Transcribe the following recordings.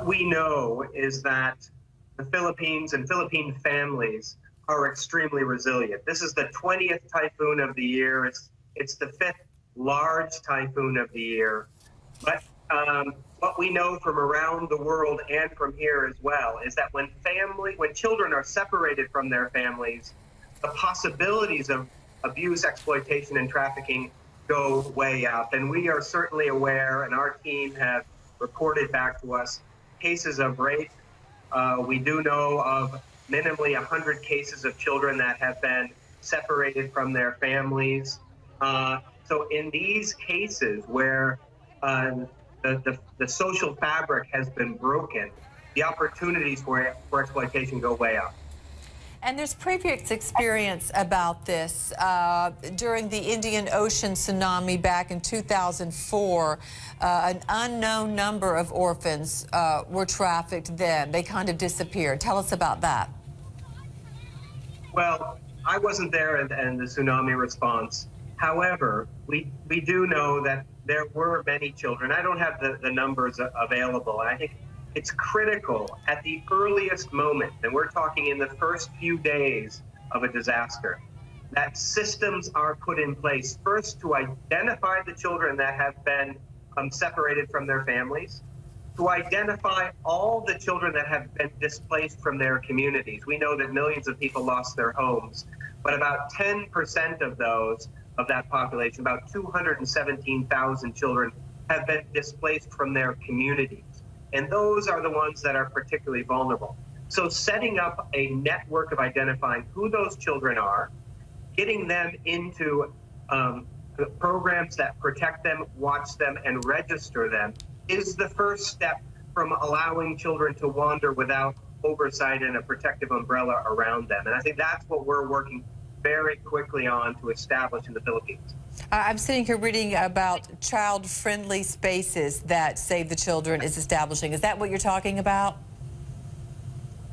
What we know is that the Philippines and Philippine families are extremely resilient. This is the 20th typhoon of the year. It's the 5th large typhoon of the year. But what we know from around the world and from here as well is that when children are separated from their families, the possibilities of abuse, exploitation, and trafficking go way up. And we are certainly aware, and our team have reported back to us, cases of rape. We do know of minimally 100 cases of children that have been separated from their families. So in these cases where the social fabric has been broken, the opportunities for exploitation go way up. And there's previous experience about this. During the Indian Ocean tsunami back in 2004, an unknown number of orphans were trafficked then. They kind of disappeared. Tell us about that. Well, I wasn't there in the tsunami response. However, we do know that there were many children. I don't have the numbers available. I think it's critical at the earliest moment, and we're talking in the first few days of a disaster, that systems are put in place first to identify the children that have been separated from their families, to identify all the children that have been displaced from their communities. We know that millions of people lost their homes, but about 10% of that population, about 217,000 children, have been displaced from their communities. And those are the ones that are particularly vulnerable. So setting up a network of identifying who those children are, getting them into the programs that protect them, watch them, and register them is the first step from allowing children to wander without oversight and a protective umbrella around them. And I think that's what we're working very quickly on to establish in the Philippines. I'm sitting here reading about child-friendly spaces that Save the Children is establishing. Is that what you're talking about?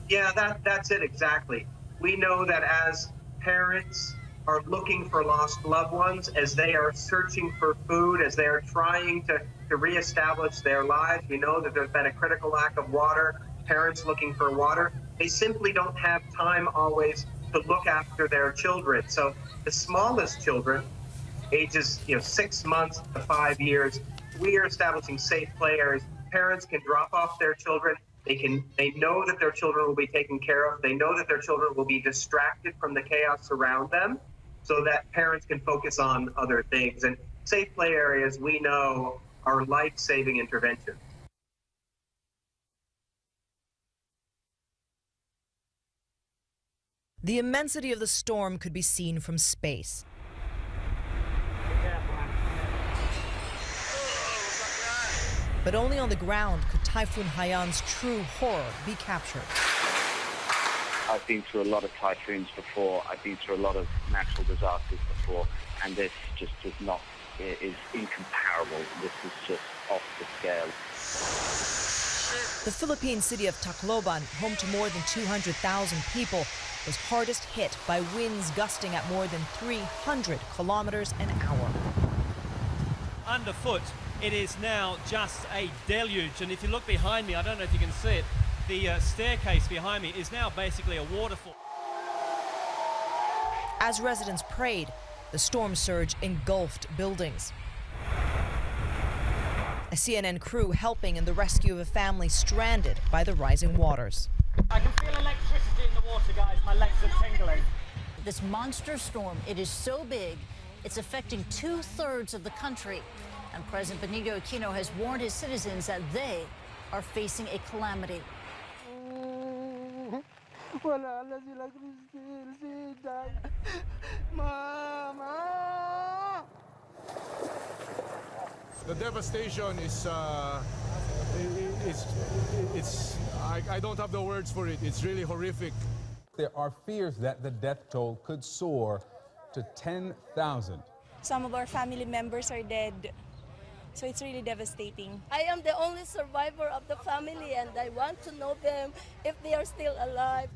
Yeah, that's it exactly. We know that as parents are looking for lost loved ones, as they are searching for food, as they are trying to reestablish their lives, we know that there's been a critical lack of water, parents looking for water. They simply don't have time always to look after their children. So the smallest children, ages 6 months to 5 years, we are establishing safe play areas. Parents can drop off their children. They know that their children will be taken care of. They know that their children will be distracted from the chaos around them so that parents can focus on other things. And safe play areas, we know, are life-saving interventions. The immensity of the storm could be seen from space. But only on the ground could Typhoon Haiyan's true horror be captured. I've been through a lot of typhoons before, I've been through a lot of natural disasters before, and this just is incomparable. This is just off the scale. The Philippine city of Tacloban, home to more than 200,000 people, was hardest hit by winds gusting at more than 300 kilometers an hour. Underfoot, it is now just a deluge, and if you look behind me, I don't know if you can see it, the staircase behind me is now basically a waterfall. As residents prayed, the storm surge engulfed buildings. A CNN crew helping in the rescue of a family stranded by the rising waters. I can feel electricity in the water, guys. My legs are tingling. This monster storm, it is so big, it's affecting 2/3 of the country. And President Benigno Aquino has warned his citizens that they are facing a calamity. The devastation is, I don't have the words for it. It's really horrific. There are fears that the death toll could soar to 10,000. Some of our family members are dead, so it's really devastating. I am the only survivor of the family, and I want to know them if they are still alive.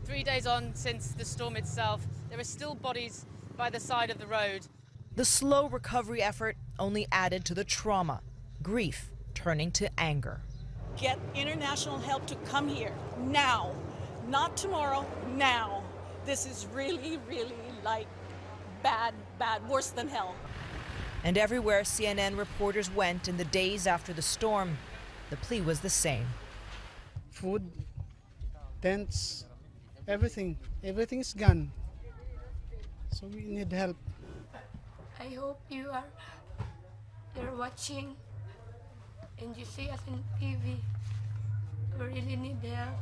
3 days on since the storm itself, there are still bodies by the side of the road. The slow recovery effort only added to the trauma, grief turning to anger. get international help to come here now, not tomorrow, now. This is really, really like bad, worse than hell. And everywhere CNN reporters went in the days after the storm, the plea was the same. Food, tents, everything is gone. So we need help. I hope you're watching and you see us in TV. We really need help.